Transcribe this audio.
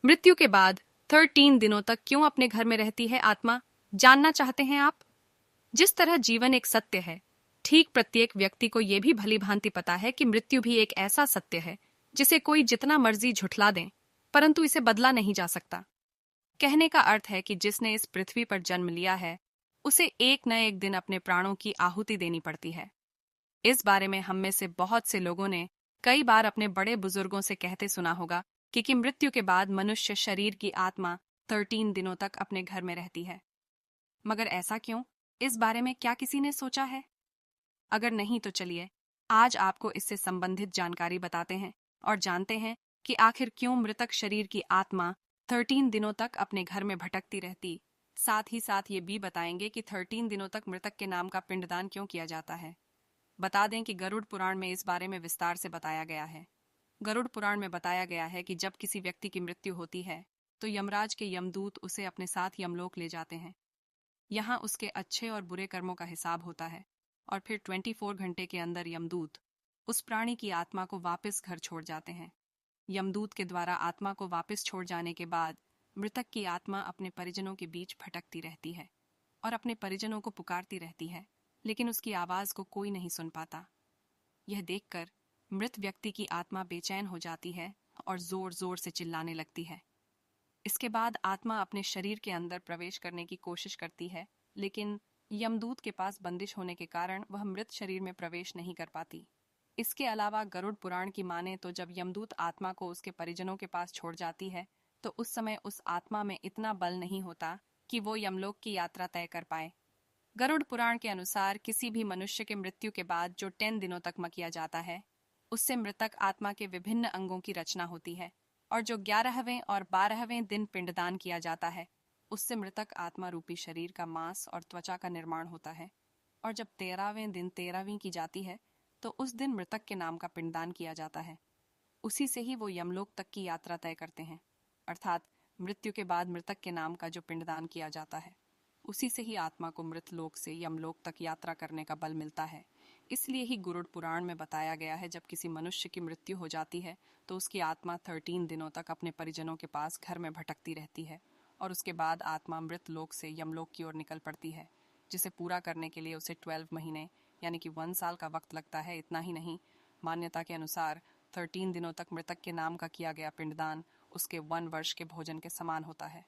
मृत्यु के बाद 13 दिनों तक क्यों अपने घर में रहती है आत्मा, जानना चाहते हैं आप? जिस तरह जीवन एक सत्य है, ठीक प्रत्येक व्यक्ति को यह भी भली भांति पता है कि मृत्यु भी एक ऐसा सत्य है जिसे कोई जितना मर्जी झुठला दे, परंतु इसे बदला नहीं जा सकता। कहने का अर्थ है कि जिसने इस पृथ्वी पर जन्म लिया है, उसे एक न एक दिन अपने प्राणों की आहुति देनी पड़ती है। इस बारे में हम में से बहुत से लोगों ने कई बार अपने बड़े बुजुर्गों से कहते सुना होगा कि मृत्यु के बाद मनुष्य शरीर की आत्मा 13 दिनों तक अपने घर में रहती है। मगर ऐसा क्यों? इस बारे में क्या किसी ने सोचा है? अगर नहीं तो चलिए आज आपको इससे संबंधित जानकारी बताते हैं और जानते हैं कि आखिर क्यों मृतक शरीर की आत्मा 13 दिनों तक अपने घर में भटकती रहती। साथ ही साथ ये भी बताएंगे कि 13 दिनों तक मृतक के नाम का पिंडदान क्यों किया जाता है। बता दें कि गरुड़ पुराण में इस बारे में विस्तार से बताया गया है। गरुड़ पुराण में बताया गया है कि जब किसी व्यक्ति की मृत्यु होती है तो यमराज के यमदूत उसे अपने साथ यमलोक ले जाते हैं। यहाँ उसके अच्छे और बुरे कर्मों का हिसाब होता है और फिर 24 घंटे के अंदर यमदूत उस प्राणी की आत्मा को वापस घर छोड़ जाते हैं। यमदूत के द्वारा आत्मा को वापस छोड़ जाने के बाद मृतक की आत्मा अपने परिजनों के बीच भटकती रहती है और अपने परिजनों को पुकारती रहती है, लेकिन उसकी आवाज को कोई नहीं सुन पाता। यह देखकर मृत व्यक्ति की आत्मा बेचैन हो जाती है और जोर जोर से चिल्लाने लगती है। इसके बाद आत्मा अपने शरीर के अंदर प्रवेश करने की कोशिश करती है, लेकिन यमदूत के पास बंदिश होने के कारण वह मृत शरीर में प्रवेश नहीं कर पाती। इसके अलावा गरुड़ पुराण की माने तो जब यमदूत आत्मा को उसके परिजनों के पास छोड़ जाती है तो उस समय उस आत्मा में इतना बल नहीं होता कि वो यमलोक की यात्रा तय कर पाए। गरुड़ पुराण के अनुसार किसी भी मनुष्य के मृत्यु के बाद जो 10 दिनों तक किया जाता है, उससे मृतक आत्मा के विभिन्न अंगों की रचना होती है और जो 11वें और 12वें दिन पिंडदान किया जाता है, उससे मृतक आत्मा रूपी शरीर का मांस और त्वचा का निर्माण होता है। और जब 13वें दिन 13वीं की जाती है तो उस दिन मृतक के नाम का पिंडदान किया जाता है। उसी से ही वो यमलोक तक की यात्रा तय करते हैं, अर्थात मृत्यु के बाद मृतक के नाम का जो पिंडदान किया जाता है, उसी से ही आत्मा को मृत लोक से यमलोक तक यात्रा करने का बल मिलता है। इसलिए ही गरुड़ पुराण में बताया गया है जब किसी मनुष्य की मृत्यु हो जाती है तो उसकी आत्मा 13 दिनों तक अपने परिजनों के पास घर में भटकती रहती है और उसके बाद आत्मा मृत लोक से यमलोक की ओर निकल पड़ती है, जिसे पूरा करने के लिए उसे 12 महीने यानी कि 1 साल का वक्त लगता है। इतना ही नहीं, मान्यता के अनुसार 13 दिनों तक मृतक के नाम का किया गया पिंडदान उसके 1 वर्ष के भोजन के समान होता है।